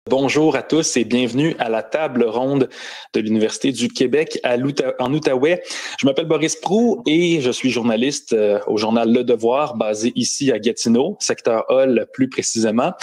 Bonjour à tous et bienvenue à la table ronde de l'Université du Québec en Outaouais. Je m'appelle Boris Proulx et je suis journaliste au journal Le Devoir, basé ici à Gatineau, secteur Hall plus précisément.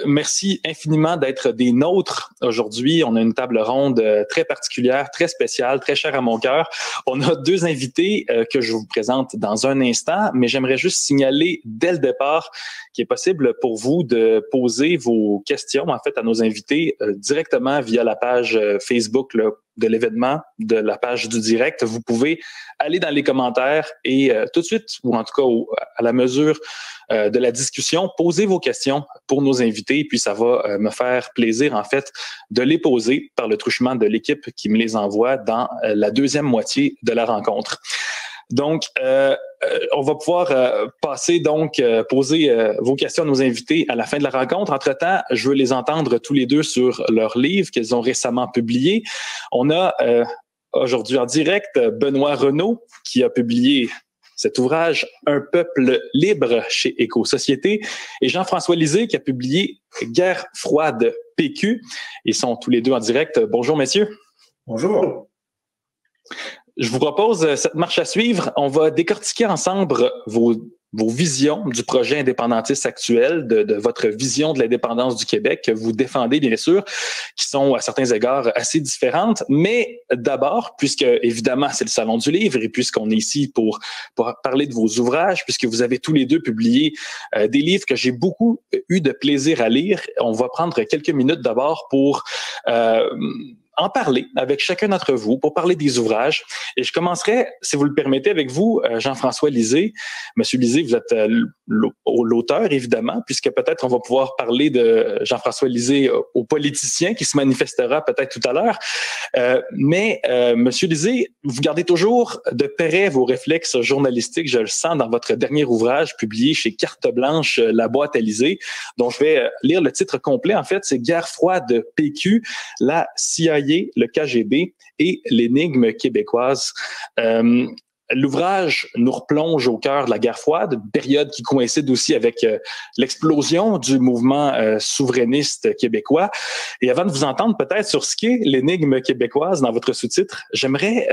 Merci infiniment d'être des nôtres aujourd'hui. On a une table ronde très particulière, très spéciale, très chère à mon cœur. On a deux invités que je vous présente dans un instant, mais j'aimerais juste signaler dès le départ qu'il est possible pour vous de poser vos questions, en fait, à nos invités directement via la page Facebook de l'événement, de la page du direct. Vous pouvez aller dans les commentaires et tout de suite, ou en tout cas à la mesure de la discussion, poser vos questions pour nos invités. Puis ça va me faire plaisir, en fait, de les poser par le truchement de l'équipe qui me les envoie dans la deuxième moitié de la rencontre. Donc, on va pouvoir poser vos questions à nos invités à la fin de la rencontre. Entre-temps, je veux les entendre tous les deux sur leur livre qu'ils ont récemment publié. On a aujourd'hui en direct Benoît Renaud qui a publié cet ouvrage « Un peuple libre » chez Éco-Société et Jean-François Lisée qui a publié « Guerre froide PQ ». Ils sont tous les deux en direct. Bonjour, messieurs. Bonjour. Je vous propose cette marche à suivre. On va décortiquer ensemble vos visions du projet indépendantiste actuel, de votre vision de l'indépendance du Québec que vous défendez, bien sûr, qui sont à certains égards assez différentes. Mais d'abord, puisque évidemment c'est le Salon du Livre et puisqu'on est ici pour parler de vos ouvrages, puisque vous avez tous les deux publié des livres que j'ai beaucoup eu de plaisir à lire, on va prendre quelques minutes d'abord pour en parler avec chacun d'entre vous, pour parler des ouvrages. Et je commencerai, si vous le permettez, avec vous, Jean-François Lisée. Monsieur Lisée, vous êtes l'auteur, évidemment, puisque peut-être on va pouvoir parler de Jean-François Lisée au politicien qui se manifestera peut-être tout à l'heure. Mais Monsieur Lisée, vous gardez toujours de près vos réflexes journalistiques, je le sens dans votre dernier ouvrage publié chez Carte Blanche, La boîte à Lisée, dont je vais lire le titre complet. En fait, c'est « Guerre froide PQ, la CIA, le KGB et l'énigme québécoise ». L'ouvrage nous replonge au cœur de la guerre froide, une période qui coïncide aussi avec l'explosion du mouvement souverainiste québécois. Et avant de vous entendre peut-être sur ce qu'est l'énigme québécoise dans votre sous-titre, j'aimerais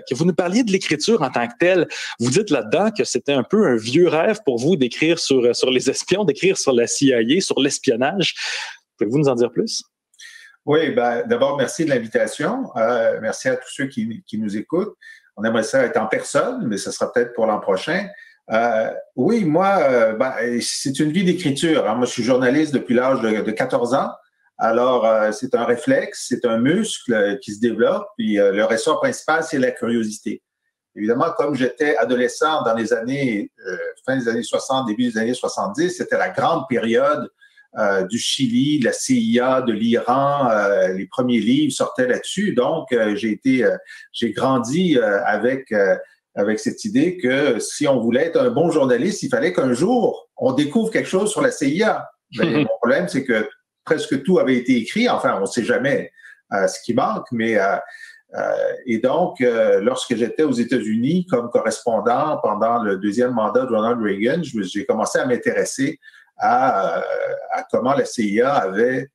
que vous nous parliez de l'écriture en tant que telle. Vous dites là-dedans que c'était un peu un vieux rêve pour vous d'écrire sur les espions, d'écrire sur la CIA, sur l'espionnage. Pouvez-vous nous en dire plus? Oui, d'abord, merci de l'invitation. Merci à tous ceux qui nous écoutent. On aimerait ça être en personne, mais ce sera peut-être pour l'an prochain. Oui, moi, c'est une vie d'écriture. Moi, je suis journaliste depuis l'âge de 14 ans. Alors, c'est un réflexe, c'est un muscle qui se développe. Puis, le ressort principal, c'est la curiosité. Évidemment, comme j'étais adolescent dans les années, fin des années 60, début des années 70, c'était la grande période du Chili, de la CIA, de l'Iran, les premiers livres sortaient là-dessus. Donc, j'ai grandi avec cette idée que si on voulait être un bon journaliste, il fallait qu'un jour, on découvre quelque chose sur la CIA. Mon problème, c'est que presque tout avait été écrit. Enfin, on ne sait jamais ce qui manque, mais et donc, lorsque j'étais aux États-Unis comme correspondant pendant le deuxième mandat de Ronald Reagan, j'ai commencé à m'intéresser à comment la CIA avait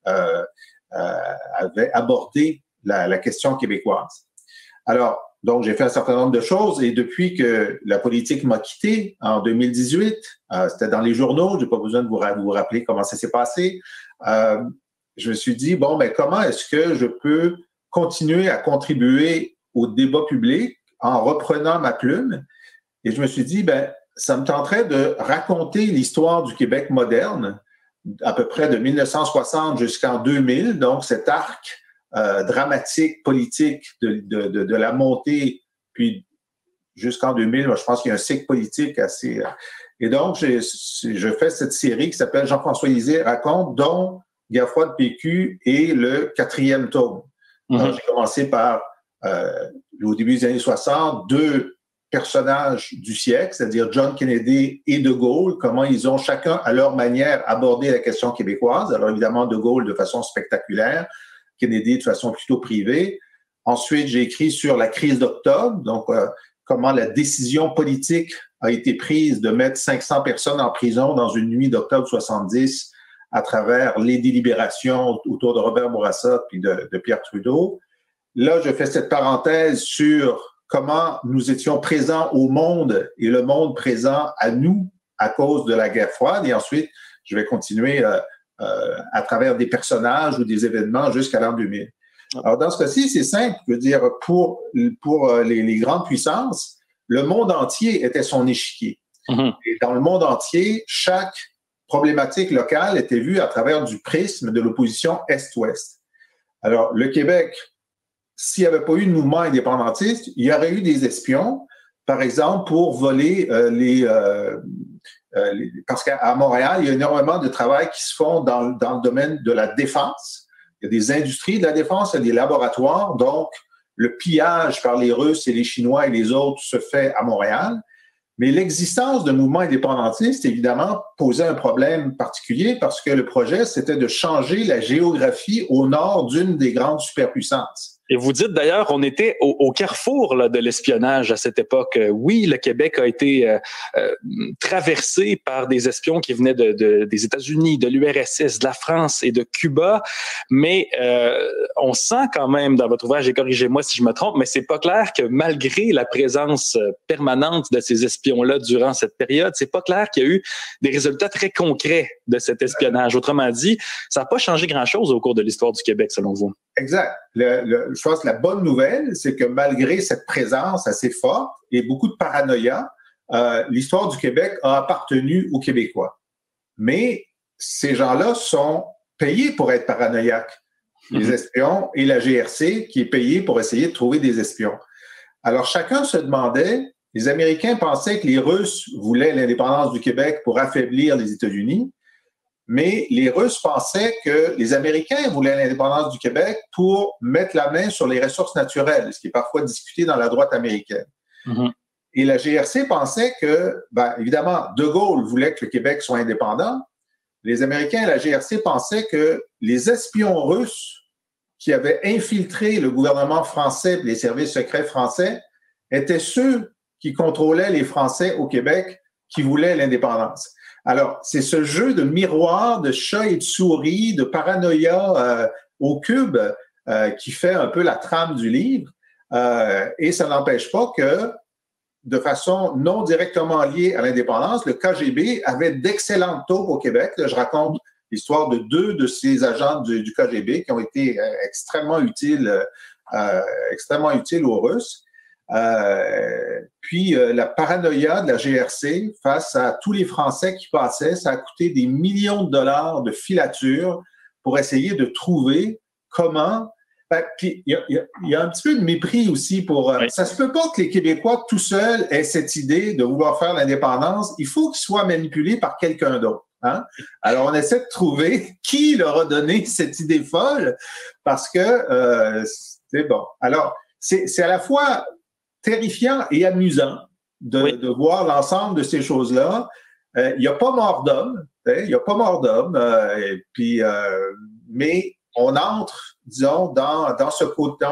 abordé la question québécoise. Alors, donc, j'ai fait un certain nombre de choses et depuis que la politique m'a quitté en 2018, c'était dans les journaux, je n'ai pas besoin de vous rappeler comment ça s'est passé, je me suis dit, comment est-ce que je peux continuer à contribuer au débat public en reprenant ma plume? Et je me suis dit, ça me tenterait de raconter l'histoire du Québec moderne, à peu près de 1960 jusqu'en 2000, donc cet arc dramatique, politique de la montée, puis jusqu'en 2000, je pense qu'il y a un cycle politique assez... Et donc, je fais cette série qui s'appelle Jean-François Lisée raconte, dont Guerre froide PQ est le 4e tome. Alors, j'ai commencé par, au début des années 60, deux personnages du siècle, c'est-à-dire John Kennedy et De Gaulle, comment ils ont chacun à leur manière abordé la question québécoise. Alors évidemment, De Gaulle de façon spectaculaire, Kennedy de façon plutôt privée. Ensuite, j'ai écrit sur la crise d'octobre, donc comment la décision politique a été prise de mettre 500 personnes en prison dans une nuit d'octobre 70 à travers les délibérations autour de Robert Bourassa puis de Pierre Trudeau. Là, je fais cette parenthèse sur comment nous étions présents au monde et le monde présent à nous à cause de la guerre froide. Et ensuite, je vais continuer à travers des personnages ou des événements jusqu'à l'an 2000. Alors, dans ce cas-ci, c'est simple. Je veux dire, pour les grandes puissances, le monde entier était son échiquier. Mm-hmm. Et dans le monde entier, chaque problématique locale était vue à travers du prisme de l'opposition Est-Ouest. Alors, le Québec, s'il n'y avait pas eu de mouvement indépendantiste, il y aurait eu des espions, par exemple, pour voler parce qu'à Montréal, il y a énormément de travail qui se font dans le domaine de la défense. Il y a des industries de la défense, il y a des laboratoires. Donc, le pillage par les Russes et les Chinois et les autres se fait à Montréal. Mais l'existence de mouvements indépendantistes, évidemment, posait un problème particulier parce que le projet, c'était de changer la géographie au nord d'une des grandes superpuissances. Et vous dites d'ailleurs, on était au carrefour là, de l'espionnage à cette époque. Oui, le Québec a été traversé par des espions qui venaient des États-Unis, de l'URSS, de la France et de Cuba, mais on sent quand même dans votre ouvrage, et corrigez-moi si je me trompe, mais c'est pas clair que malgré la présence permanente de ces espions-là durant cette période, c'est pas clair qu'il y a eu des résultats très concrets de cet espionnage. Autrement dit, ça n'a pas changé grand-chose au cours de l'histoire du Québec, selon vous. Exact. Je pense que la bonne nouvelle, c'est que malgré cette présence assez forte et beaucoup de paranoïa, l'histoire du Québec a appartenu aux Québécois. Mais ces gens-là sont payés pour être paranoïaques. Les espions et la GRC qui est payée pour essayer de trouver des espions. Alors, chacun se demandait, les Américains pensaient que les Russes voulaient l'indépendance du Québec pour affaiblir les États-Unis. Mais les Russes pensaient que les Américains voulaient l'indépendance du Québec pour mettre la main sur les ressources naturelles, ce qui est parfois discuté dans la droite américaine. Mm-hmm. Et la GRC pensait que, évidemment, De Gaulle voulait que le Québec soit indépendant. Les Américains et la GRC pensaient que les espions russes qui avaient infiltré le gouvernement français et les services secrets français étaient ceux qui contrôlaient les Français au Québec qui voulaient l'indépendance. Alors, c'est ce jeu de miroir, de chat et de souris, de paranoïa au cube qui fait un peu la trame du livre. Et ça n'empêche pas que, de façon non directement liée à l'indépendance, le KGB avait d'excellentes taupes au Québec. Là, je raconte l'histoire de 2 de ces agents du KGB qui ont été extrêmement utiles aux Russes. Puis la paranoïa de la GRC face à tous les Français qui passaient, ça a coûté des millions de dollars de filature pour essayer de trouver comment. Puis il y a un petit peu de mépris aussi pour. Oui. Ça se peut pas que les Québécois tout seuls aient cette idée de vouloir faire l'indépendance. Il faut qu'ils soient manipulés par quelqu'un d'autre. Hein? Alors on essaie de trouver qui leur a donné cette idée folle parce que c'est bon. Alors c'est à la fois terrifiant et amusant de voir l'ensemble de ces choses-là. Il n'y a pas mort d'homme, mais on entre, disons, dans ce côté,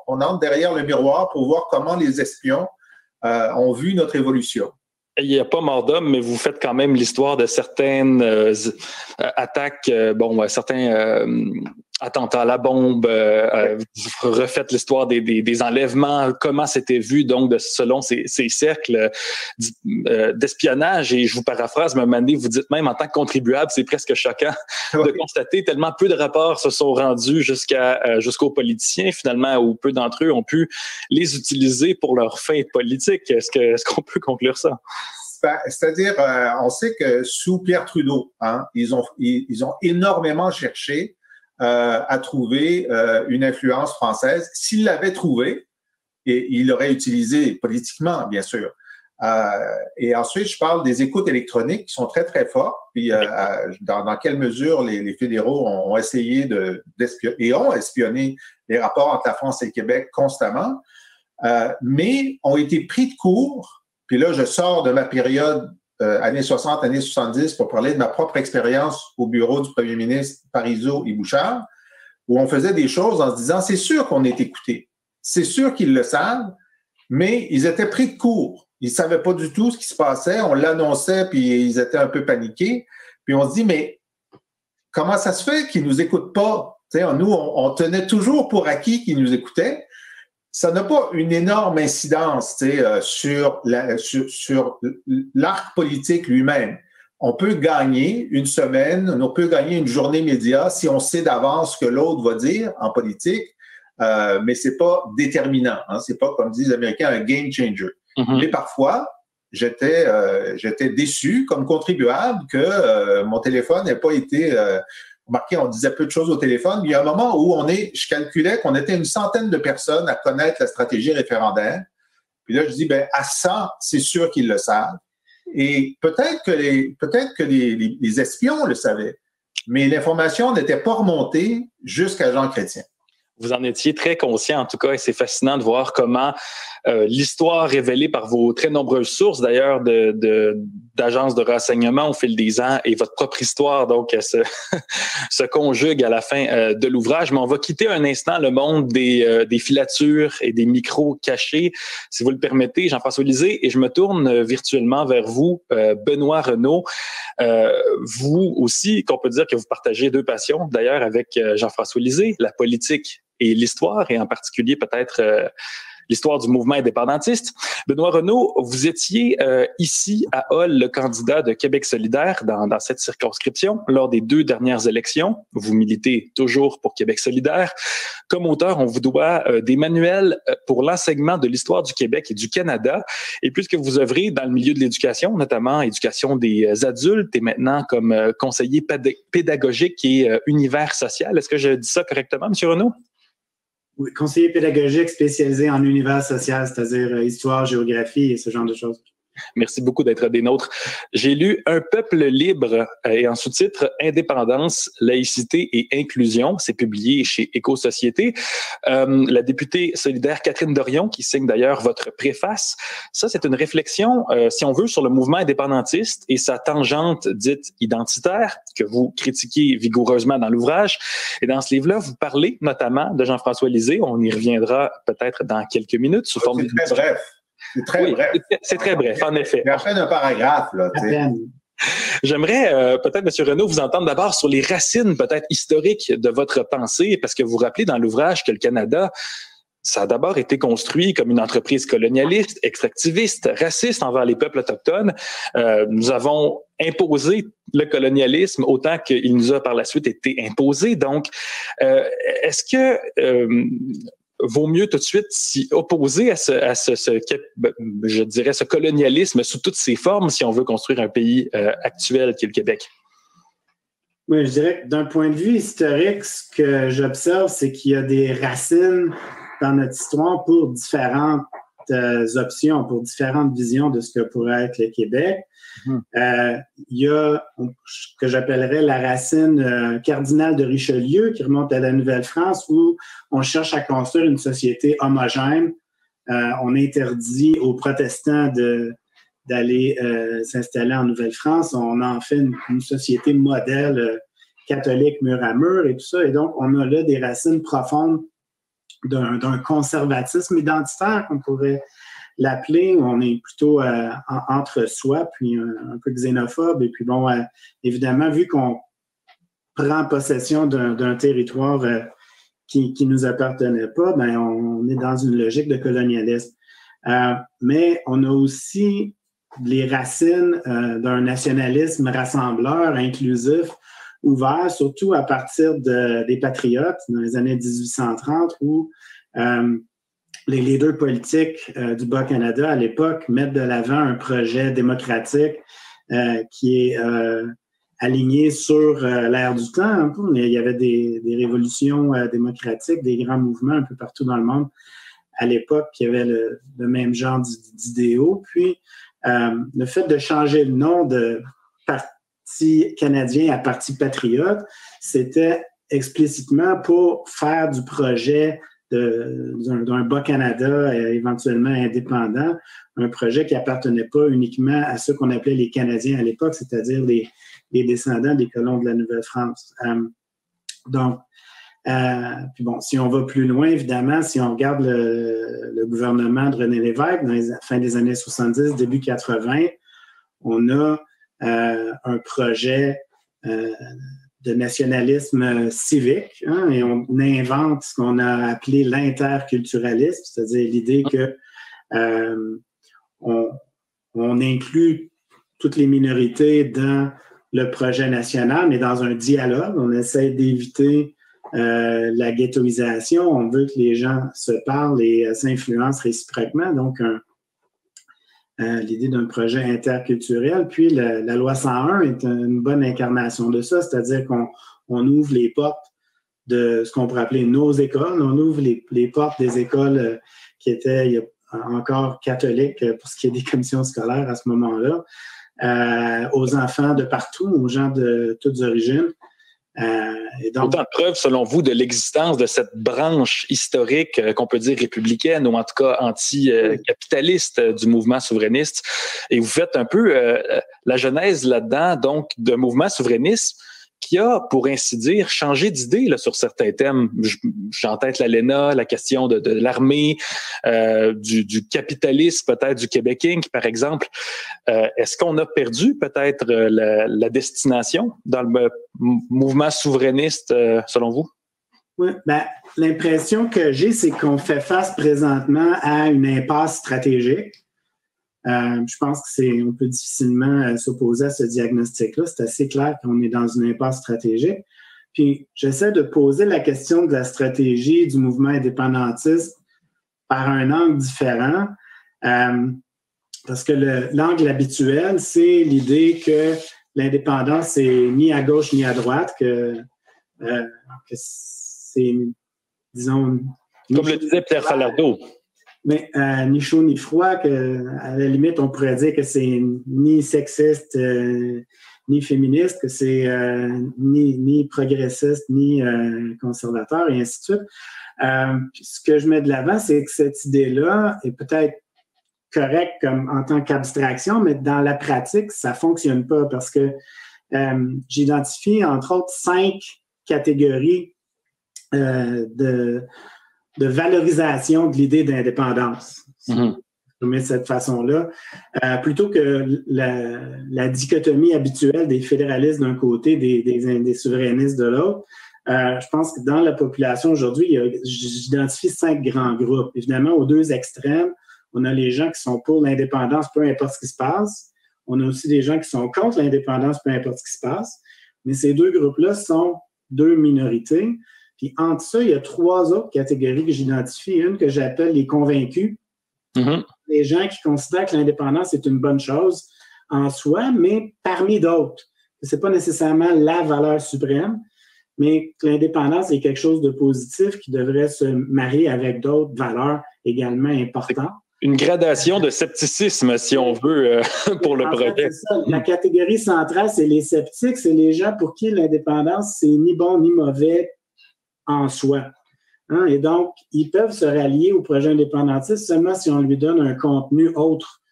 on entre derrière le miroir pour voir comment les espions ont vu notre évolution. Il n'y a pas mort d'homme, mais vous faites quand même l'histoire de certaines attaques, certains attentats à la bombe, vous refaites l'histoire des enlèvements, comment c'était vu donc selon ces cercles d'espionnage. Et je vous paraphrase, mais à un moment donné, vous dites même en tant que contribuable, c'est presque choquant de constater tellement peu de rapports se sont rendus jusqu'aux politiciens finalement, où peu d'entre eux ont pu les utiliser pour leurs fins politiques. Est-ce qu'on peut conclure ça? C'est-à-dire, on sait que sous Pierre Trudeau, ils ont énormément cherché à trouver une influence française. S'il l'avait trouvée, et il l'aurait utilisé politiquement, bien sûr. Et ensuite, je parle des écoutes électroniques qui sont très, très fortes. Puis, dans quelle mesure les fédéraux ont essayé et ont espionné les rapports entre la France et le Québec constamment, mais ont été pris de court. Puis là, je sors de ma période années 60, années 70 pour parler de ma propre expérience au bureau du premier ministre Parizeau et Bouchard, où on faisait des choses en se disant, c'est sûr qu'on est écouté, c'est sûr qu'ils le savent, mais ils étaient pris de court. Ils ne savaient pas du tout ce qui se passait, on l'annonçait, puis ils étaient un peu paniqués. Puis on se dit, mais comment ça se fait qu'ils nous écoutent pas? Nous, on tenait toujours pour acquis qu'ils nous écoutaient. Ça n'a pas une énorme incidence sur l'arc politique lui-même. On peut gagner une semaine, on peut gagner une journée média si on sait d'avance ce que l'autre va dire en politique, mais c'est pas déterminant. Hein, c'est pas, comme disent les Américains, un game changer. Mm-hmm. Mais parfois, j'étais déçu comme contribuable que mon téléphone n'ait pas été remarquez, on disait peu de choses au téléphone. Il y a un moment où je calculais qu'on était une centaine de personnes à connaître la stratégie référendaire. Puis là, je dis, à 100, c'est sûr qu'ils le savent. Et peut-être que les espions le savaient, mais l'information n'était pas remontée jusqu'à Jean Chrétien. Vous en étiez très conscient, en tout cas, et c'est fascinant de voir comment l'histoire révélée par vos très nombreuses sources, d'ailleurs, d'agences de renseignement au fil des ans, et votre propre histoire, donc, se conjugue à la fin de l'ouvrage. Mais on va quitter un instant le monde des filatures et des micros cachés, si vous le permettez, Jean-François Lisée, et je me tourne virtuellement vers vous, Benoît Renaud. Vous aussi, qu'on peut dire que vous partagez deux passions, d'ailleurs, avec Jean-François Lisée, la politique et l'histoire, et en particulier peut-être l'histoire du mouvement indépendantiste. Benoît Renaud, vous étiez ici à Hull le candidat de Québec solidaire dans cette circonscription lors des 2 dernières élections. Vous militez toujours pour Québec solidaire. Comme auteur, on vous doit des manuels pour l'enseignement de l'histoire du Québec et du Canada. Et puisque vous œuvrez dans le milieu de l'éducation, notamment éducation des adultes et maintenant comme conseiller pédagogique et univers social, est-ce que je dis ça correctement, M. Renaud? Oui, conseiller pédagogique spécialisé en univers social, c'est-à-dire histoire, géographie et ce genre de choses. Merci beaucoup d'être des nôtres. J'ai lu Un peuple libre et en sous-titre Indépendance, laïcité et inclusion. C'est publié chez Éco-Société. La députée solidaire Catherine Dorion, qui signe d'ailleurs votre préface. Ça, c'est une réflexion, si on veut, sur le mouvement indépendantiste et sa tangente dite identitaire que vous critiquez vigoureusement dans l'ouvrage. Et dans ce livre-là, vous parlez notamment de Jean-François Lisée. On y reviendra peut-être dans quelques minutes sous forme de... C'est très bref. C'est très bref. C'est très bref, en effet. Il y a à peine un paragraphe, là. J'aimerais peut-être, M. Renaud, vous entendre d'abord sur les racines peut-être historiques de votre pensée, parce que vous rappelez dans l'ouvrage que le Canada, ça a d'abord été construit comme une entreprise colonialiste, extractiviste, raciste envers les peuples autochtones. Nous avons imposé le colonialisme autant qu'il nous a par la suite été imposé. Donc, est-ce que... vaut mieux tout de suite s'y opposer à je dirais, ce colonialisme sous toutes ses formes si on veut construire un pays actuel qui est le Québec? Oui, je dirais que d'un point de vue historique, ce que j'observe, c'est qu'il y a des racines dans notre histoire pour différentes options, pour différentes visions de ce que pourrait être le Québec. Il y a ce que j'appellerais la racine cardinale de Richelieu qui remonte à la Nouvelle-France où on cherche à construire une société homogène. On interdit aux protestants d'aller s'installer en Nouvelle-France. On en fait une société modèle catholique mur à mur et tout ça. Et donc, on a là des racines profondes d'un conservatisme identitaire qu'on pourrait l'appeler. On est plutôt entre soi, puis un peu xénophobe. Et puis bon, évidemment, vu qu'on prend possession d'un territoire qui nous appartenait pas, ben on est dans une logique de colonialisme. Mais on a aussi les racines d'un nationalisme rassembleur, inclusif, ouvert, surtout à partir des patriotes dans les années 1830, où les leaders politiques du Bas-Canada à l'époque mettent de l'avant un projet démocratique qui est aligné sur l'ère du temps. Un peu. Il y avait des révolutions démocratiques, des grands mouvements un peu partout dans le monde à l'époque qui avaient le même genre d'idéaux. Puis, le fait de changer le nom de Parti canadien à Parti patriote, c'était explicitement pour faire du projet d'un Bas-Canada éventuellement indépendant, un projet qui appartenait pas uniquement à ceux qu'on appelait les Canadiens à l'époque, c'est-à-dire les descendants des colons de la Nouvelle-France. Donc, puis bon, si on va plus loin, évidemment, si on regarde le gouvernement de René Lévesque dans la fin des années 70, début 80, on a un projet nationalisme civique, hein, et on invente ce qu'on a appelé l'interculturalisme, c'est-à-dire l'idée que on inclut toutes les minorités dans le projet national, mais dans un dialogue. On essaie d'éviter la ghettoisation. On veut que les gens se parlent et s'influencent réciproquement. Donc, l'idée d'un projet interculturel. Puis, la loi 101 est une bonne incarnation de ça, c'est-à-dire qu'on ouvre les portes de ce qu'on pourrait appeler nos écoles. On ouvre les portes des écoles qui étaient encore catholiques pour ce qui est des commissions scolaires à ce moment-là, aux enfants de partout, aux gens de toutes origines. Et donc, autant de preuves, selon vous, de l'existence de cette branche historique qu'on peut dire républicaine ou en tout cas anti-capitaliste du mouvement souverainiste. Et vous faites un peu la genèse là-dedans, donc, d'un mouvement souverainiste qui a, pour ainsi dire, changé d'idée là, sur certains thèmes. J'ai en tête l'ALENA, la question de l'armée, du capitalisme, peut-être du Québec Inc., par exemple. Est-ce qu'on a perdu peut-être la destination dans le mouvement souverainiste, selon vous? Oui, l'impression que j'ai, c'est qu'on fait face présentement à une impasse stratégique. Je pense qu'on peut difficilement s'opposer à ce diagnostic-là. C'est assez clair qu'on est dans une impasse stratégique. Puis, j'essaie de poser la question de la stratégie du mouvement indépendantiste par un angle différent. Parce que l'angle habituel, c'est l'idée que l'indépendance, c'est ni à gauche ni à droite, que c'est, disons... Comme le disait Pierre Falardeau. Mais ni chaud ni froid, que à la limite, on pourrait dire que c'est ni sexiste, ni féministe, que c'est ni progressiste, ni conservateur, et ainsi de suite. Ce que je mets de l'avant, c'est que cette idée-là est peut-être correcte comme en tant qu'abstraction, mais dans la pratique, ça ne fonctionne pas parce que j'identifie, entre autres, 5 catégories de valorisation de l'idée d'indépendance. Mm-hmm. Je mets de cette façon-là. Plutôt que la dichotomie habituelle des fédéralistes d'un côté, des souverainistes de l'autre, je pense que dans la population aujourd'hui, j'identifie 5 grands groupes. Évidemment, aux 2 extrêmes, on a les gens qui sont pour l'indépendance, peu importe ce qui se passe. On a aussi des gens qui sont contre l'indépendance, peu importe ce qui se passe. Mais ces 2 groupes-là sont 2 minorités. Puis entre ça, il y a 3 autres catégories que j'identifie. Une que j'appelle les convaincus. Mm-hmm. Les gens qui considèrent que l'indépendance est une bonne chose en soi, mais parmi d'autres. Ce n'est pas nécessairement la valeur suprême, mais que l'indépendance est quelque chose de positif qui devrait se marier avec d'autres valeurs également importantes. Une gradation de scepticisme, si on veut, pour le projet. C'est ça. La catégorie centrale, c'est les sceptiques, c'est les gens pour qui l'indépendance, c'est ni bon ni mauvais en soi. Hein? Et donc, ils peuvent se rallier au projet indépendantiste seulement si on lui donne un contenu autre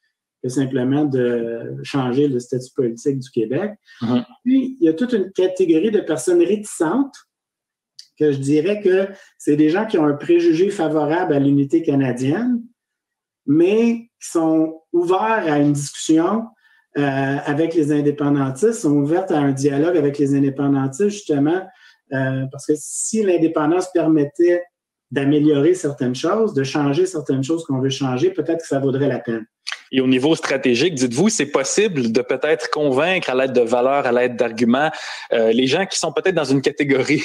que simplement de changer le statut politique du Québec. Mm-hmm. Puis, il y a toute une catégorie de personnes réticentes que je dirais que c'est des gens qui ont un préjugé favorable à l'unité canadienne, mais qui sont ouverts à une discussion avec les indépendantistes, sont ouverts à un dialogue avec les indépendantistes, justement, parce que si l'indépendance permettait d'améliorer certaines choses, de changer certaines choses qu'on veut changer, peut-être que ça vaudrait la peine. Et au niveau stratégique, dites-vous, c'est possible de peut-être convaincre à l'aide de valeurs, à l'aide d'arguments, les gens qui sont peut-être dans une catégorie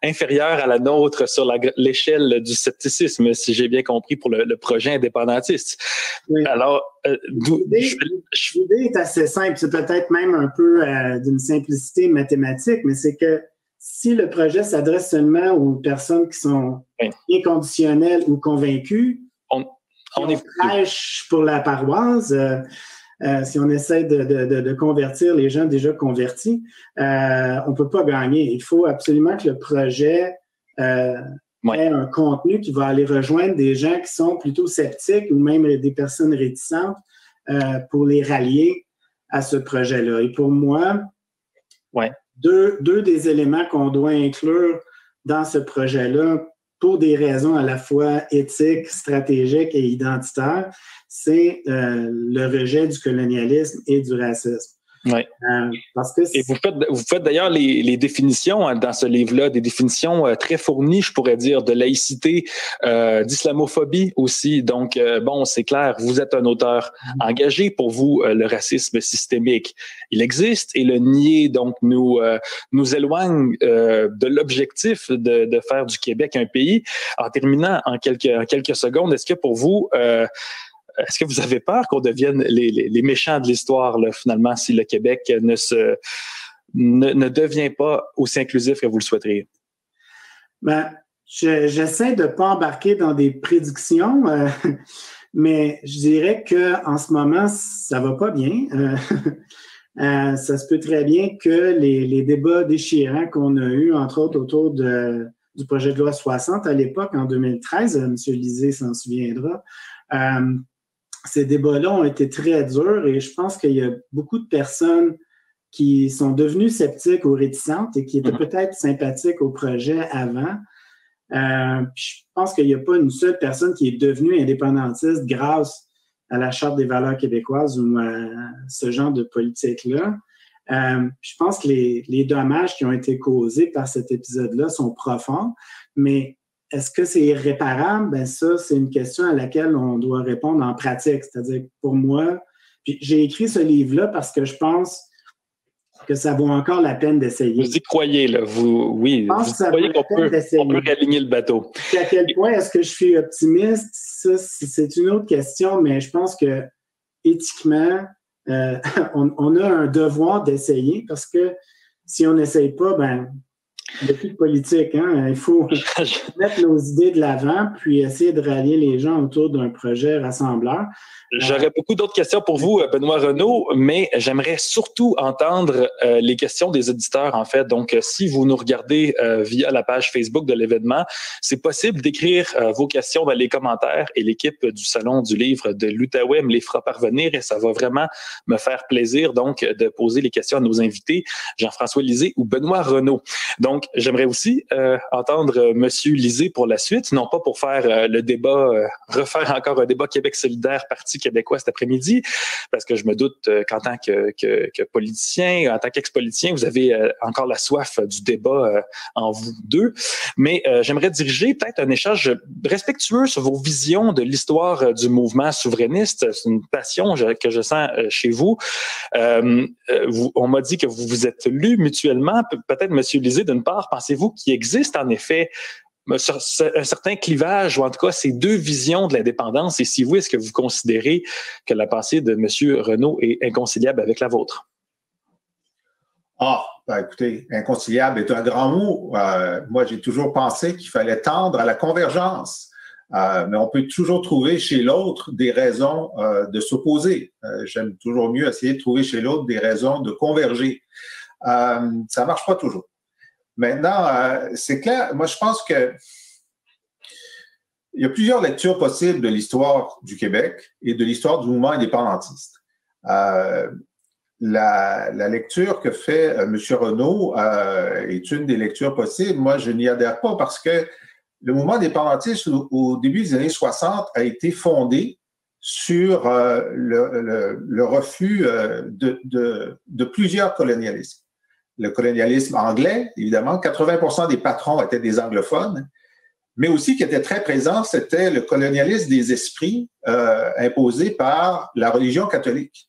inférieure à la nôtre sur l'échelle du scepticisme, si j'ai bien compris, pour le projet indépendantiste. Oui. Alors, l'idée est assez simple. C'est peut-être même un peu d'une simplicité mathématique, mais c'est que si le projet s'adresse seulement aux personnes qui sont inconditionnelles ou convaincues, on prêche pour la paroisse, si on essaie de convertir les gens déjà convertis, on ne peut pas gagner. Il faut absolument que le projet ait un contenu qui va aller rejoindre des gens qui sont plutôt sceptiques ou même des personnes réticentes pour les rallier à ce projet-là. Et pour moi, deux des éléments qu'on doit inclure dans ce projet-là, pour des raisons à la fois éthiques, stratégiques et identitaires, c'est le rejet du colonialisme et du racisme. Ouais. Parce que et vous faites d'ailleurs les définitions dans ce livre-là, des définitions très fournies, je pourrais dire, de laïcité, d'islamophobie aussi. Donc, bon, c'est clair, vous êtes un auteur engagé. Pour vous, le racisme systémique, il existe et le nier, donc, nous éloigne de l'objectif de faire du Québec un pays. En terminant en quelques secondes, est-ce que pour vous, est-ce que vous avez peur qu'on devienne les méchants de l'histoire, là, finalement, si le Québec ne devient pas aussi inclusif que vous le souhaiteriez? Ben, j'essaie de ne pas embarquer dans des prédictions, mais je dirais qu'en ce moment, ça ne va pas bien. Ça se peut très bien que les débats déchirants qu'on a eus, entre autres autour du projet de loi 60 à l'époque, en 2013, M. Lisée s'en souviendra, ces débats-là ont été très durs et je pense qu'il y a beaucoup de personnes qui sont devenues sceptiques ou réticentes et qui étaient peut-être sympathiques au projet avant. Je pense qu'il n'y a pas une seule personne qui est devenue indépendantiste grâce à la Charte des valeurs québécoises ou à ce genre de politique-là. Je pense que les dommages qui ont été causés par cet épisode-là sont profonds, mais est-ce que c'est irréparable? Ben ça, c'est une question à laquelle on doit répondre en pratique. C'est-à-dire, pour moi, puis j'ai écrit ce livre-là parce que je pense que ça vaut encore la peine d'essayer. Vous y croyez, là. Oui, vous croyez qu'on peut réaligner le bateau. Puis à quel point est-ce que je suis optimiste? Ça, c'est une autre question, mais je pense que éthiquement, on a un devoir d'essayer parce que si on n'essaye pas, ben il n'y a plus de politique, hein? Il faut mettre nos idées de l'avant puis essayer de rallier les gens autour d'un projet rassembleur. J'aurais beaucoup d'autres questions pour vous, Benoît Renaud, mais j'aimerais surtout entendre les questions des auditeurs, en fait. Donc, si vous nous regardez via la page Facebook de l'événement, c'est possible d'écrire vos questions dans les commentaires et l'équipe du Salon du livre de l'Outaouais me les fera parvenir et ça va vraiment me faire plaisir, donc, de poser les questions à nos invités, Jean-François Lisée ou Benoît Renaud. Donc, j'aimerais aussi entendre Monsieur Lisée pour la suite, non pas pour faire le débat, refaire encore un débat Québec solidaire, Parti québécois cet après-midi, parce que je me doute qu'en tant que politicien, en tant qu'ex-politicien, vous avez encore la soif du débat en vous deux. Mais j'aimerais diriger peut-être un échange respectueux sur vos visions de l'histoire du mouvement souverainiste. C'est une passion que je sens chez vous. On m'a dit que vous vous êtes lus mutuellement. Peut-être, Monsieur Lisée, d'une part, pensez-vous qu'il existe en effet un certain clivage, ou en tout cas ces deux visions de l'indépendance, et si oui, est-ce que vous considérez que la pensée de M. Renaud est inconciliable avec la vôtre? Écoutez, inconciliable est un grand mot. Moi, j'ai toujours pensé qu'il fallait tendre à la convergence, mais on peut toujours trouver chez l'autre des raisons de s'opposer. J'aime toujours mieux essayer de trouver chez l'autre des raisons de converger. Ça ne marche pas toujours. Maintenant, c'est clair, moi je pense que il y a plusieurs lectures possibles de l'histoire du Québec et de l'histoire du mouvement indépendantiste. La lecture que fait M. Renaud est une des lectures possibles. Moi, je n'y adhère pas parce que le mouvement indépendantiste, au début des années 60, a été fondé sur le refus de plusieurs colonialismes. Le colonialisme anglais, évidemment, 80% des patrons étaient des anglophones, mais aussi qui était très présent, c'était le colonialisme des esprits imposé par la religion catholique.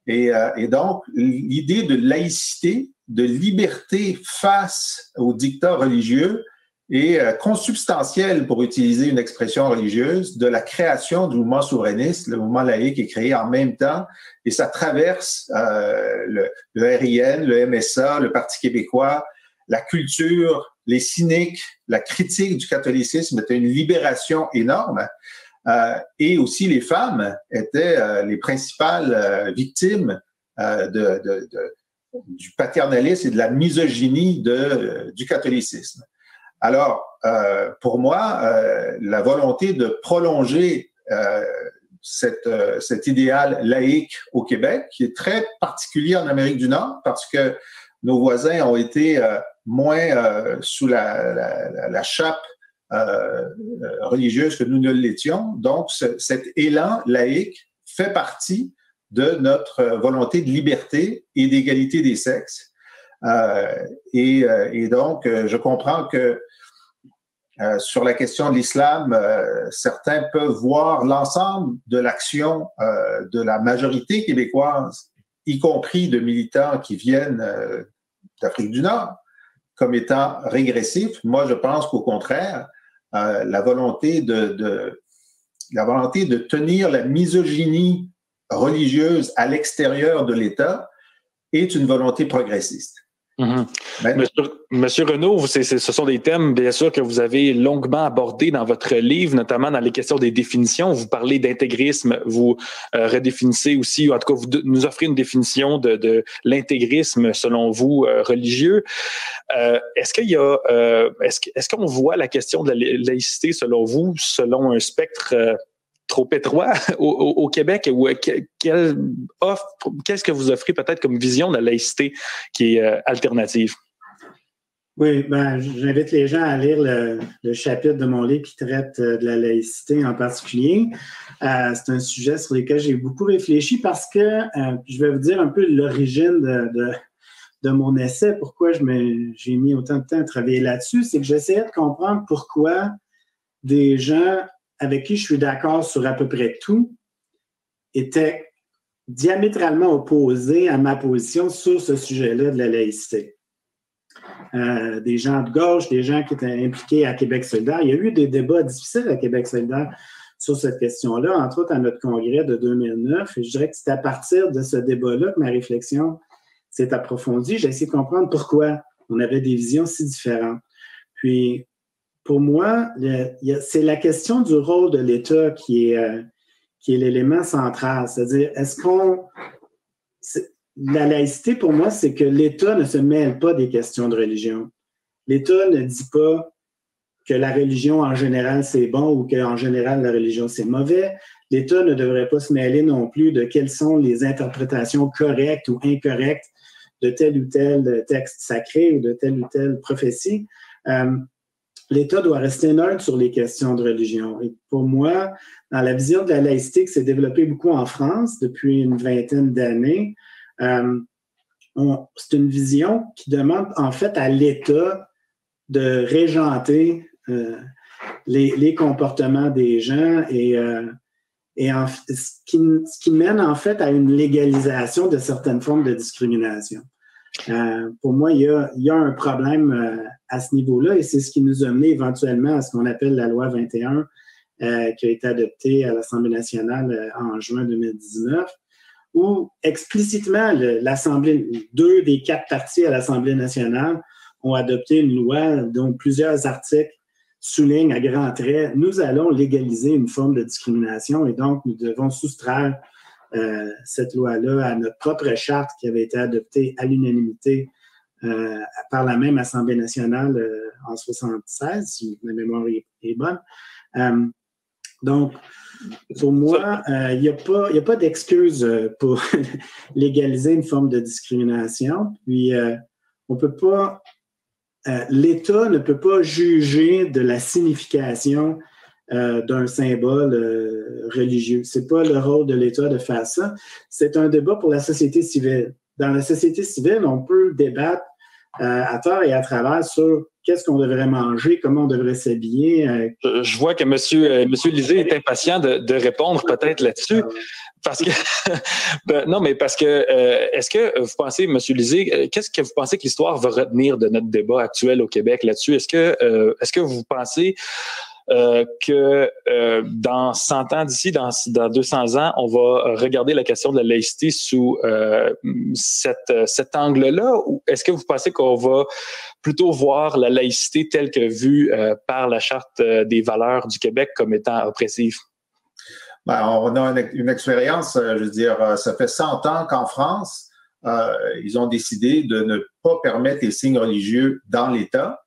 Et donc, l'idée de laïcité, de liberté face aux dictats religieux est consubstantielle, pour utiliser une expression religieuse, de la création du mouvement souverainiste. Le mouvement laïque est créé en même temps et ça traverse le RIN, le MSA, le Parti québécois, la culture, les cyniques, la critique du catholicisme était une libération énorme. Et aussi les femmes étaient les principales victimes du paternalisme et de la misogynie du catholicisme. Alors, pour moi, la volonté de prolonger cet idéal laïque au Québec, qui est très particulier en Amérique du Nord, parce que nos voisins ont été moins sous la chape religieuse que nous ne l'étions. Donc, cet élan laïque fait partie de notre volonté de liberté et d'égalité des sexes. Et donc, je comprends que sur la question de l'islam, certains peuvent voir l'ensemble de l'action de la majorité québécoise, y compris de militants qui viennent d'Afrique du Nord, comme étant régressif. Moi, je pense qu'au contraire, la volonté de tenir la misogynie religieuse à l'extérieur de l'État est une volonté progressiste. Monsieur Renaud, ce sont des thèmes, bien sûr, que vous avez longuement abordés dans votre livre, notamment dans les questions des définitions. Vous parlez d'intégrisme, vous redéfinissez aussi, en tout cas, vous nous offrez une définition de l'intégrisme, selon vous, religieux. Est-ce qu'on voit la question de la laïcité, selon vous, selon un spectre trop étroit au Québec? Ou qu'est-ce que vous offrez peut-être comme vision de la laïcité qui est alternative? Oui, j'invite les gens à lire le chapitre de mon livre qui traite de la laïcité en particulier. C'est un sujet sur lequel j'ai beaucoup réfléchi parce que je vais vous dire un peu l'origine de mon essai, pourquoi j'ai mis autant de temps à travailler là-dessus. C'est que j'essayais de comprendre pourquoi des gens avec qui je suis d'accord sur à peu près tout, étaient diamétralement opposés à ma position sur ce sujet-là de la laïcité. Des gens de gauche, des gens qui étaient impliqués à Québec solidaire. Il y a eu des débats difficiles à Québec solidaire sur cette question-là, entre autres à notre congrès de 2009. Et je dirais que c'est à partir de ce débat-là que ma réflexion s'est approfondie. J'ai essayé de comprendre pourquoi on avait des visions si différentes. Puis, pour moi, c'est la question du rôle de l'État qui est l'élément central. C'est-à-dire, la laïcité, pour moi, c'est que l'État ne se mêle pas des questions de religion. L'État ne dit pas que la religion, en général, c'est bon ou qu'en général, la religion, c'est mauvais. L'État ne devrait pas se mêler non plus de quelles sont les interprétations correctes ou incorrectes de tel ou tel texte sacré ou de telle ou telle prophétie. L'État doit rester neutre sur les questions de religion. Et pour moi, dans la vision de la laïcité qui s'est développée beaucoup en France depuis une vingtaine d'années, c'est une vision qui demande en fait à l'État de régenter les comportements des gens et ce qui mène en fait à une légalisation de certaines formes de discrimination. Pour moi, il y a un problème à ce niveau-là et c'est ce qui nous a mené éventuellement à ce qu'on appelle la loi 21 qui a été adoptée à l'Assemblée nationale en juin 2019 où explicitement deux des 4 partis à l'Assemblée nationale ont adopté une loi dont plusieurs articles soulignent à grands traits « Nous allons légaliser une forme de discrimination et donc nous devons soustraire cette loi-là à notre propre charte qui avait été adoptée à l'unanimité par la même Assemblée nationale en 1976, si ma mémoire est bonne. Donc, pour moi, il n'y a pas d'excuse pour légaliser une forme de discrimination. Puis, on peut pas... l'État ne peut pas juger de la signification d'un symbole religieux. C'est pas le rôle de l'État de faire ça. C'est un débat pour la société civile. Dans la société civile, on peut débattre à tort et à travers sur qu'est-ce qu'on devrait manger, comment on devrait s'habiller. Je vois que M. Lisée est impatient de répondre peut-être là-dessus. Parce que est-ce que vous pensez, M. Lisée, qu'est-ce que vous pensez que l'histoire va retenir de notre débat actuel au Québec là-dessus? Est-ce que vous pensez que dans 100 ans d'ici, dans 200 ans, on va regarder la question de la laïcité sous cet angle-là? Ou est-ce que vous pensez qu'on va plutôt voir la laïcité telle que vue par la Charte des valeurs du Québec comme étant oppressive? On a une expérience, je veux dire, ça fait 100 ans qu'en France, ils ont décidé de ne pas permettre les signes religieux dans l'État.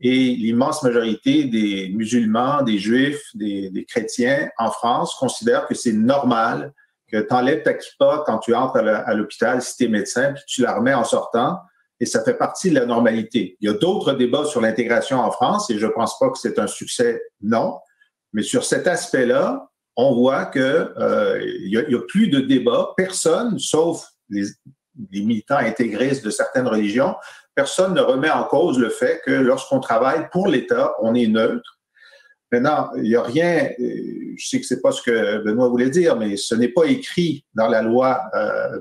Et l'immense majorité des musulmans, des juifs, des chrétiens en France considèrent que c'est normal que tu enlèves ta kippa quand tu entres à l'hôpital si tu es médecin, puis tu la remets en sortant, et ça fait partie de la normalité. Il y a d'autres débats sur l'intégration en France, et je ne pense pas que c'est un succès, non. Mais sur cet aspect-là, on voit qu'il n'y a plus de débat. Personne, sauf les militants intégristes de certaines religions, personne ne remet en cause le fait que lorsqu'on travaille pour l'État, on est neutre. Maintenant, il n'y a rien, je sais que ce n'est pas ce que Benoît voulait dire, mais ce n'est pas écrit dans la loi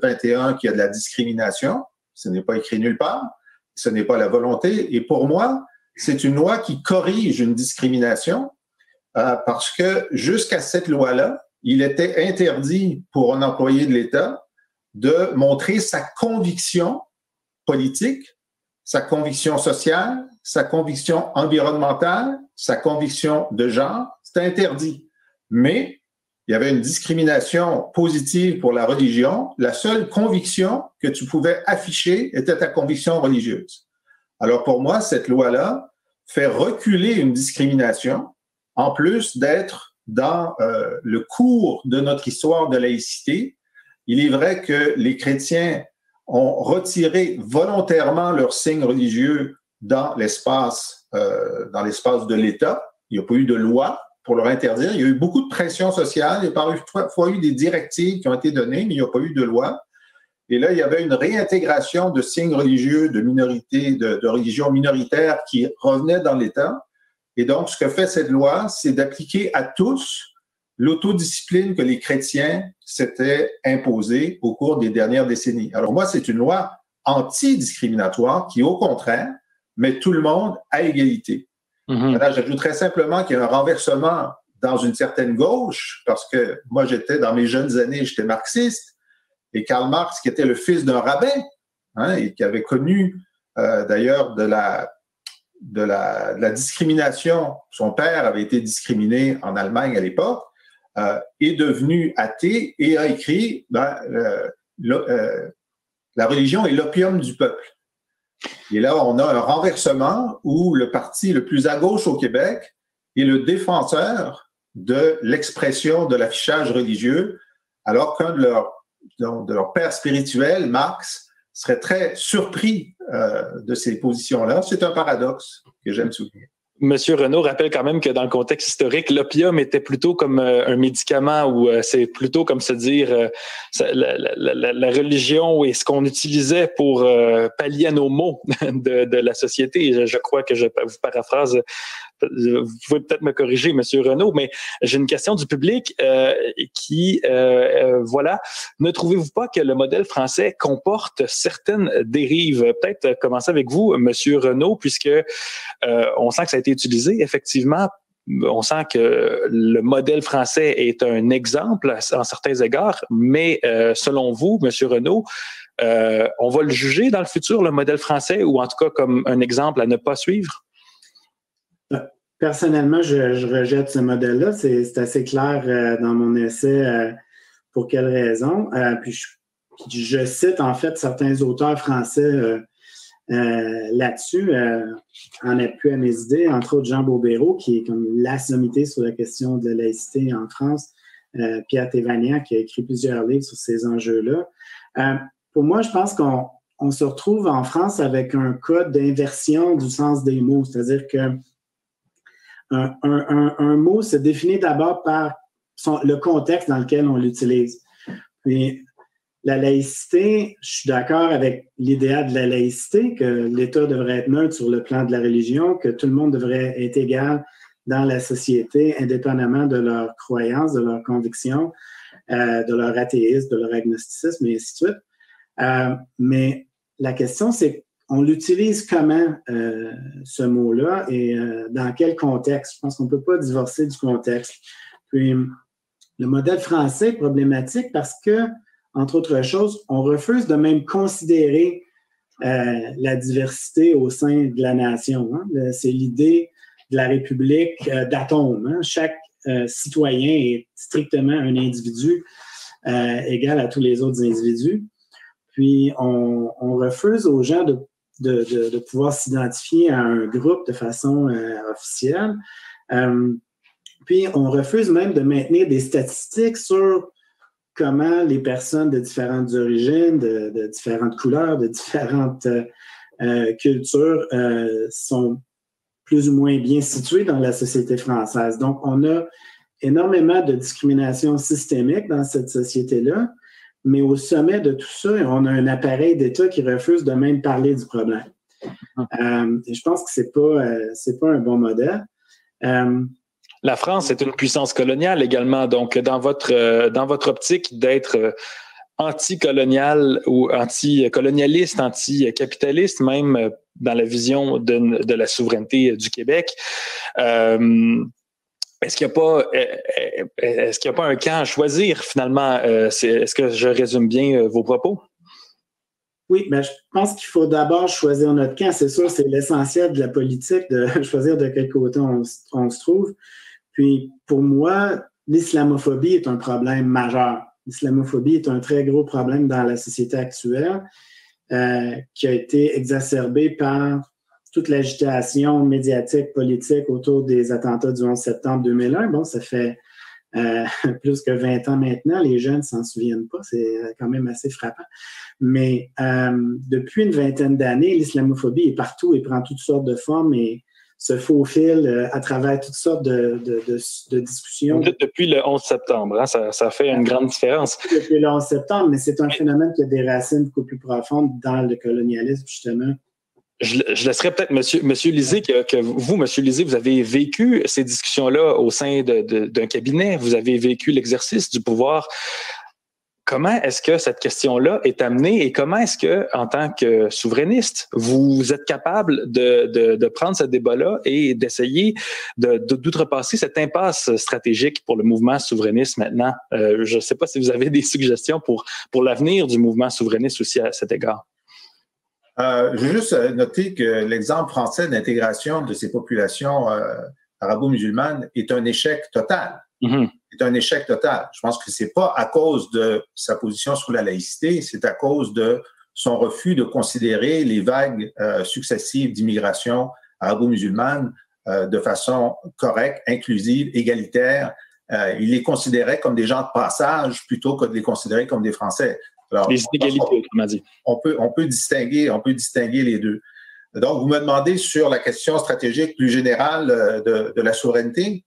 21 qu'il y a de la discrimination. Ce n'est pas écrit nulle part. Ce n'est pas la volonté. Et pour moi, c'est une loi qui corrige une discrimination parce que jusqu'à cette loi-là, il était interdit pour un employé de l'État de montrer sa conviction politique, sa conviction sociale, sa conviction environnementale, sa conviction de genre. C'était interdit. Mais il y avait une discrimination positive pour la religion. La seule conviction que tu pouvais afficher était ta conviction religieuse. Alors pour moi, cette loi-là fait reculer une discrimination, en plus d'être dans le cours de notre histoire de laïcité. Il est vrai que les chrétiens ont retiré volontairement leurs signes religieux dans l'espace de l'État. Il n'y a pas eu de loi pour leur interdire. Il y a eu beaucoup de pression sociale. Il y a parfois eu des directives qui ont été données, mais il n'y a pas eu de loi. Et là, il y avait une réintégration de signes religieux, de minorités, de religions minoritaires qui revenaient dans l'État. Et donc, ce que fait cette loi, c'est d'appliquer à tous l'autodiscipline que les chrétiens s'étaient imposée au cours des dernières décennies. Alors moi, c'est une loi anti-discriminatoire qui, au contraire, met tout le monde à égalité. Maintenant, j'ajouterais simplement qu'il y a un renversement dans une certaine gauche, parce que moi, dans mes jeunes années, j'étais marxiste, et Karl Marx, qui était le fils d'un rabbin, et qui avait connu d'ailleurs de la discrimination, son père avait été discriminé en Allemagne à l'époque, est devenu athée et a écrit la religion est l'opium du peuple. Et là, on a un renversement où le parti le plus à gauche au Québec est le défenseur de l'expression de l'affichage religieux, alors qu'un de leurs pères spirituels, Marx, serait très surpris de ces positions-là. C'est un paradoxe que j'aime souligner. Monsieur Renaud rappelle quand même que dans le contexte historique, l'opium était plutôt comme un médicament ou c'est plutôt comme se dire la religion et ce qu'on utilisait pour pallier à nos maux de la société. Je crois que je vous paraphrase. Vous pouvez peut-être me corriger, Monsieur Renaud, mais j'ai une question du public voilà. Ne trouvez-vous pas que le modèle français comporte certaines dérives? Peut-être commencer avec vous, Monsieur Renaud, puisque on sent que ça a été utilisé, effectivement. On sent que le modèle français est un exemple en certains égards, mais selon vous, Monsieur Renaud, on va le juger dans le futur, le modèle français, ou en tout cas comme un exemple à ne pas suivre? Personnellement, je rejette ce modèle-là. C'est assez clair dans mon essai pour quelles raisons. Puis je cite en fait certains auteurs français là-dessus, en appui à mes idées, entre autres Jean Bobéro, qui est comme la sommité sur la question de la laïcité en France, Pierre Thévanian, qui a écrit plusieurs livres sur ces enjeux-là. Pour moi, je pense qu'on se retrouve en France avec un cas d'inversion du sens des mots, c'est-à-dire que un mot se définit d'abord par le contexte dans lequel on l'utilise. Puis, la laïcité, je suis d'accord avec l'idéal de la laïcité, que l'État devrait être neutre sur le plan de la religion, que tout le monde devrait être égal dans la société, indépendamment de leurs croyances, de leurs convictions, de leur athéisme, de leur agnosticisme, et ainsi de suite. Mais la question, c'est on l'utilise comment, ce mot-là, et dans quel contexte? Je pense qu'on ne peut pas divorcer du contexte. Puis, le modèle français est problématique parce que, entre autres choses, on refuse de même considérer la diversité au sein de la nation. C'est l'idée de la République d'atomes. Chaque citoyen est strictement un individu égal à tous les autres individus. Puis, on refuse aux gens de pouvoir s'identifier à un groupe de façon officielle. Puis, on refuse même de maintenir des statistiques sur comment les personnes de différentes origines, de différentes couleurs, de différentes cultures sont plus ou moins bien situées dans la société française. Donc, on a énormément de discrimination systémique dans cette société-là, mais au sommet de tout ça, on a un appareil d'État qui refuse de même parler du problème. Et je pense que c'est pas un bon modèle. La France est une puissance coloniale également, donc dans votre optique d'être anticolonial ou anticolonialiste, anticapitaliste, même dans la vision de la souveraineté du Québec, est-ce qu'il n'y a pas un camp à choisir finalement? Est-ce que je résume bien vos propos? Oui, je pense qu'il faut d'abord choisir notre camp. C'est sûr, c'est l'essentiel de la politique, de choisir de quel côté on se trouve. Puis, pour moi, l'islamophobie est un problème majeur. L'islamophobie est un très gros problème dans la société actuelle qui a été exacerbé par toute l'agitation médiatique, politique autour des attentats du 11 septembre 2001. Bon, ça fait plus que 20 ans maintenant. Les jeunes ne s'en souviennent pas. C'est quand même assez frappant. Mais depuis une vingtaine d'années, l'islamophobie est partout et prend toutes sortes de formes et se faufile à travers toutes sortes de discussions. Depuis le 11 septembre, hein, ça fait une grande différence. Depuis le 11 septembre, mais c'est un phénomène qui a des racines beaucoup plus profondes dans le colonialisme, justement. Je laisserai peut-être Monsieur Lisée, que vous, Monsieur Lisée, vous avez vécu ces discussions-là au sein d'un cabinet, vous avez vécu l'exercice du pouvoir. Comment est-ce que cette question-là est amenée et comment est-ce que, en tant que souverainiste, vous êtes capable de prendre ce débat-là et d'essayer d'outrepasser cette impasse stratégique pour le mouvement souverainiste maintenant? Je ne sais pas si vous avez des suggestions pour l'avenir du mouvement souverainiste aussi à cet égard. Je veux juste noter que l'exemple français d'intégration de ces populations arabo-musulmanes est un échec total. Mm-hmm. C'est un échec total. Je pense que c'est pas à cause de sa position sur la laïcité, c'est à cause de son refus de considérer les vagues successives d'immigration arabo-musulmane de façon correcte, inclusive, égalitaire. Il les considérait comme des gens de passage plutôt que de les considérer comme des Français. Alors, les inégalités, comme on dit. On peut distinguer les deux. Donc, vous me demandez sur la question stratégique plus générale de la souveraineté.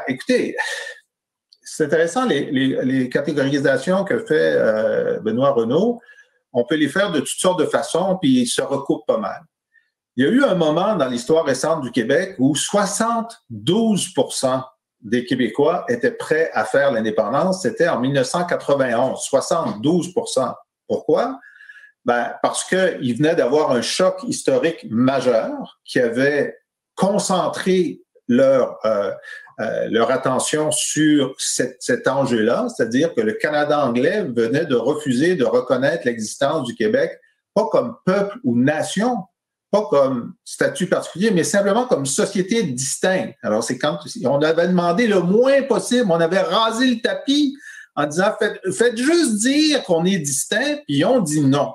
Écoutez, c'est intéressant, les catégorisations que fait Benoît Renaud. On peut les faire de toutes sortes de façons, puis ils se recoupent pas mal. Il y a eu un moment dans l'histoire récente du Québec où 72% des Québécois étaient prêts à faire l'indépendance. C'était en 1991, 72%. Pourquoi? Parce qu'ils venaient d'avoir un choc historique majeur qui avait concentré leur attention sur cet enjeu-là, c'est-à-dire que le Canada anglais venait de refuser de reconnaître l'existence du Québec, pas comme peuple ou nation, pas comme statut particulier, mais simplement comme société distincte. Alors, c'est quand on avait demandé le moins possible, on avait rasé le tapis en disant faites juste dire qu'on est distinct, puis on dit non.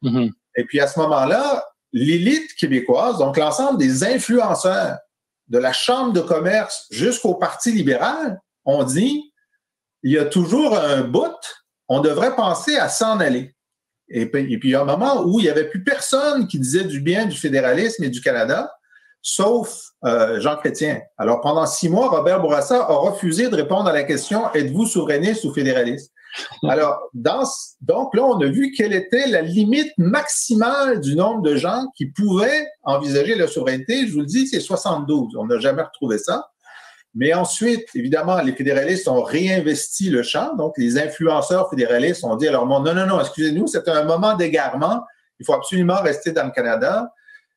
Mm-hmm. Et puis à ce moment-là, l'élite québécoise, donc l'ensemble des influenceurs, de la Chambre de commerce jusqu'au Parti libéral, on dit il y a toujours un bout, on devrait penser à s'en aller. Et puis, il y a un moment où il n'y avait plus personne qui disait du bien du fédéralisme et du Canada, sauf Jean Chrétien. Alors, pendant 6 mois, Robert Bourassa a refusé de répondre à la question « Êtes-vous souverainiste ou fédéraliste? » Alors, donc là, on a vu quelle était la limite maximale du nombre de gens qui pouvaient envisager la souveraineté. Je vous le dis, c'est 72. On n'a jamais retrouvé ça. Mais ensuite, évidemment, les fédéralistes ont réinvesti le champ. Donc, les influenceurs fédéralistes ont dit à leur monde, non, excusez-nous, c'est un moment d'égarement. Il faut absolument rester dans le Canada.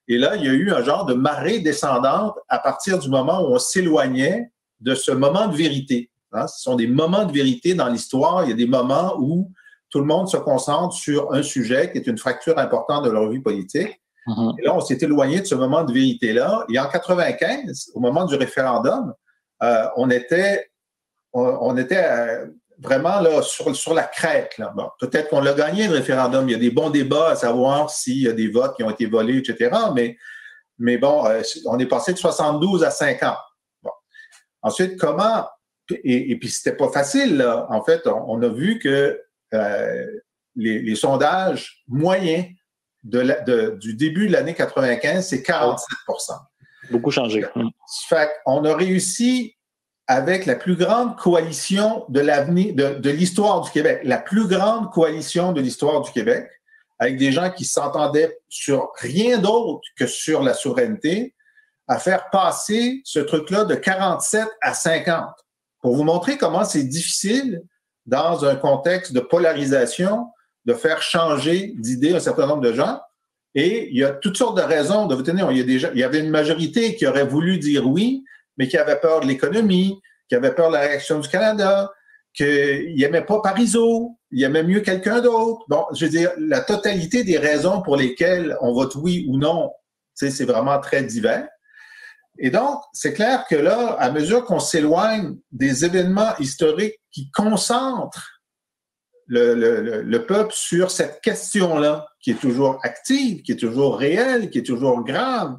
Et là, il y a eu un genre de marée descendante à partir du moment où on s'éloignait de ce moment de vérité. Hein? Ce sont des moments de vérité dans l'histoire. Il y a des moments où tout le monde se concentre sur un sujet qui est une fracture importante de leur vie politique. Mm-hmm. Et là, on s'est éloigné de ce moment de vérité-là. Et en 1995, au moment du référendum, on était vraiment là sur la crête. Là. Bon, peut-être qu'on l'a gagné, le référendum. Il y a des bons débats à savoir s'il y a des votes qui ont été volés, etc. Mais bon, on est passé de 72 à 50. Bon. Ensuite, comment... Et puis, c'était pas facile, là. En fait, on a vu que les sondages moyens du début de l'année 95, c'est 47%. Beaucoup changé. Fait qu'on a réussi avec la plus grande coalition de l'avenir, de l'histoire du Québec, la plus grande coalition de l'histoire du Québec, avec des gens qui s'entendaient sur rien d'autre que sur la souveraineté, à faire passer ce truc-là de 47 à 50. Pour vous montrer comment c'est difficile, dans un contexte de polarisation, de faire changer d'idée un certain nombre de gens. Et il y a toutes sortes de raisons de vous tenir. Il y avait une majorité qui aurait voulu dire oui, mais qui avait peur de l'économie, qui avait peur de la réaction du Canada, qu'il n'aimait pas Parizeau, il aimait mieux quelqu'un d'autre. Bon, je veux dire, la totalité des raisons pour lesquelles on vote oui ou non, c'est vraiment très divers. Et donc, c'est clair que là, à mesure qu'on s'éloigne des événements historiques qui concentrent le peuple sur cette question-là, qui est toujours active, qui est toujours réelle, qui est toujours grave,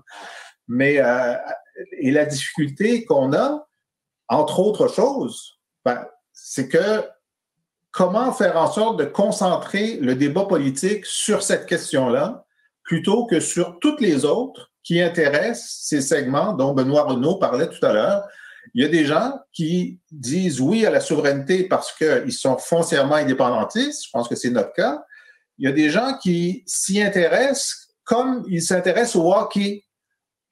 mais et la difficulté qu'on a, entre autres choses, c'est que comment faire en sorte de concentrer le débat politique sur cette question-là plutôt que sur toutes les autres qui intéressent ces segments dont Benoît Renaud parlait tout à l'heure. Il y a des gens qui disent oui à la souveraineté parce qu'ils sont foncièrement indépendantistes. Je pense que c'est notre cas. Il y a des gens qui s'y intéressent comme ils s'intéressent au hockey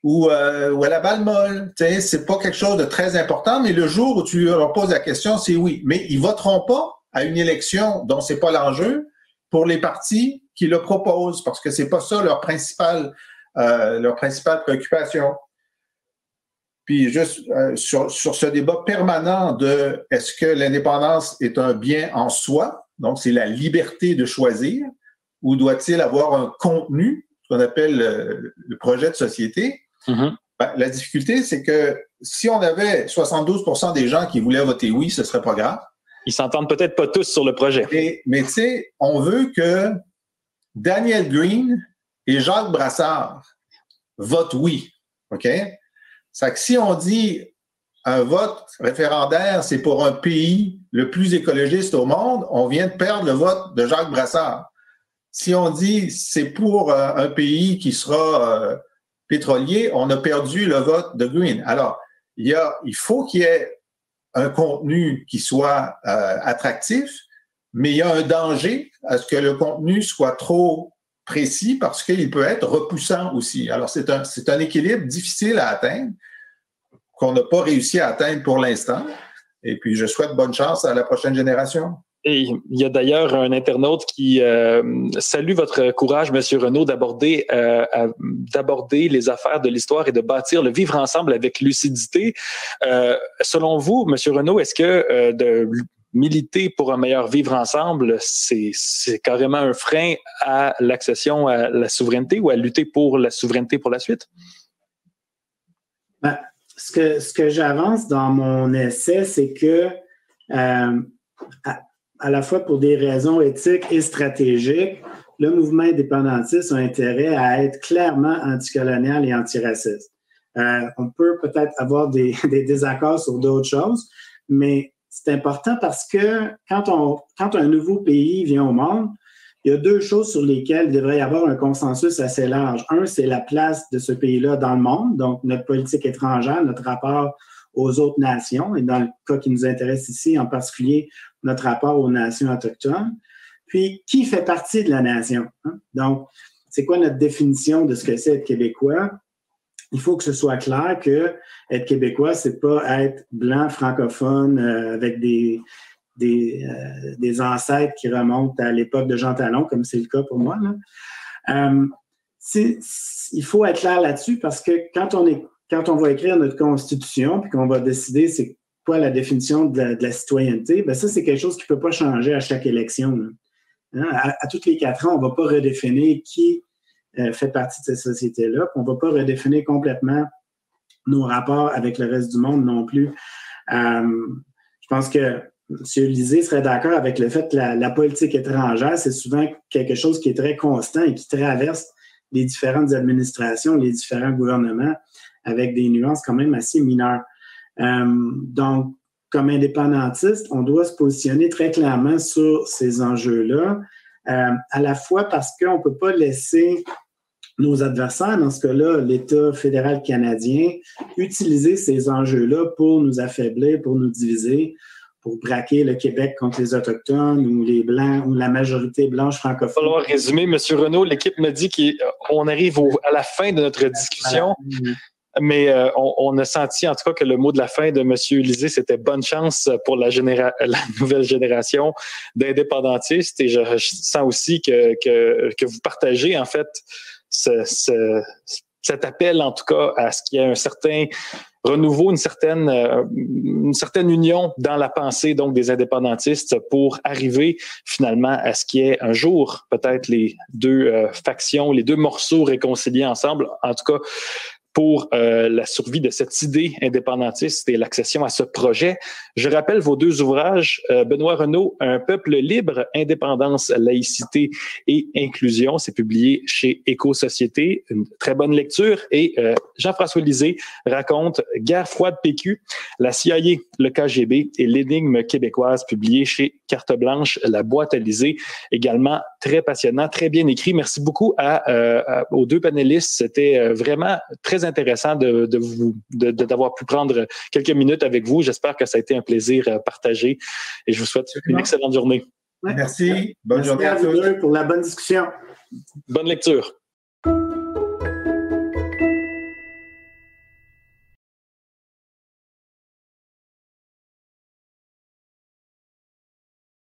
ou à la balle molle. C'est pas quelque chose de très important, mais le jour où tu leur poses la question, c'est oui. Mais ils voteront pas à une élection dont c'est pas l'enjeu pour les partis qui le proposent parce que c'est pas ça leur principale préoccupation. Puis juste sur ce débat permanent de est-ce que l'indépendance est un bien en soi, donc c'est la liberté de choisir, ou doit-il avoir un contenu, ce qu'on appelle le projet de société? Mm-hmm. La difficulté, c'est que si on avait 72% des gens qui voulaient voter oui, ce serait pas grave. Ils s'entendent peut-être pas tous sur le projet. Mais tu sais, on veut que Daniel Green et Jacques Brassard votent oui, OK? C'est que si on dit un vote référendaire, c'est pour un pays le plus écologiste au monde, on vient de perdre le vote de Jacques Brassard. Si on dit c'est pour un pays qui sera pétrolier, on a perdu le vote de Green. Alors, il faut qu'il y ait un contenu qui soit attractif, mais il y a un danger à ce que le contenu soit trop précis parce qu'il peut être repoussant aussi. Alors, c'est un équilibre difficile à atteindre qu'on n'a pas réussi à atteindre pour l'instant. Et puis, je souhaite bonne chance à la prochaine génération. Et il y a d'ailleurs un internaute qui salue votre courage, M. Renaud, d'aborder les affaires de l'histoire et de bâtir le vivre ensemble avec lucidité. Selon vous, M. Renaud, est-ce que de militer pour un meilleur vivre ensemble, c'est carrément un frein à l'accession à la souveraineté ou à lutter pour la souveraineté pour la suite? Ce que j'avance dans mon essai, c'est que à la fois pour des raisons éthiques et stratégiques, le mouvement indépendantiste a intérêt à être clairement anticolonial et antiraciste. On peut peut-être avoir des désaccords sur d'autres choses, mais c'est important parce que quand un nouveau pays vient au monde, il y a deux choses sur lesquelles il devrait y avoir un consensus assez large. Un, c'est la place de ce pays-là dans le monde, donc notre politique étrangère, notre rapport aux autres nations, et dans le cas qui nous intéresse ici, en particulier notre rapport aux nations autochtones. Puis, qui fait partie de la nation? Hein? Donc, c'est quoi notre définition de ce que c'est être québécois? Il faut que ce soit clair que être québécois, c'est pas être blanc, francophone, avec des ancêtres qui remontent à l'époque de Jean Talon, comme c'est le cas pour moi. Là. Il faut être clair là-dessus parce que quand on va écrire notre constitution puis qu'on va décider c'est quoi la définition de la citoyenneté, bien ça, c'est quelque chose qui ne peut pas changer à chaque élection. Hein? À tous les 4 ans, on ne va pas redéfinir qui fait partie de cette société-là. On ne va pas redéfinir complètement nos rapports avec le reste du monde non plus. Je pense que M. Lisée serait d'accord avec le fait que la politique étrangère, c'est souvent quelque chose qui est très constant et qui traverse les différentes administrations, les différents gouvernements, avec des nuances quand même assez mineures. Donc, comme indépendantiste, on doit se positionner très clairement sur ces enjeux-là, à la fois parce qu'on ne peut pas laisser nos adversaires, dans ce cas-là, l'État fédéral canadien, utiliser ces enjeux-là pour nous affaiblir, pour nous diviser, pour braquer le Québec contre les Autochtones ou les Blancs ou la majorité blanche francophone. Il va falloir résumer, M. Renaud. L'équipe me dit qu'on arrive à la fin de notre discussion. Mais on a senti en tout cas que le mot de la fin de M. Lisée, c'était bonne chance pour la nouvelle génération d'indépendantistes. Et je sens aussi que vous partagez en fait cet appel en tout cas à ce qu'il y ait un certain renouveau, une certaine union dans la pensée donc des indépendantistes pour arriver finalement à ce qu'il y ait un jour peut-être les deux factions, les deux morceaux réconciliés ensemble. En tout cas, pour la survie de cette idée indépendantiste et l'accession à ce projet. Je rappelle vos deux ouvrages, Benoît Renaud, Un peuple libre, indépendance, laïcité et inclusion. C'est publié chez Éco-Société, une très bonne lecture. Et Jean-François Lisée raconte Guerre froide PQ, la CIA, le KGB et l'énigme québécoise, publié chez Carte Blanche, La boîte à Lisée. Également très passionnant, très bien écrit. Merci beaucoup aux deux panélistes. C'était vraiment très intéressant d'avoir pu prendre quelques minutes avec vous. J'espère que ça a été un plaisir partagé et je vous souhaite une excellente journée. Merci. Bonne journée à tous. Pour la bonne discussion. Bonne lecture.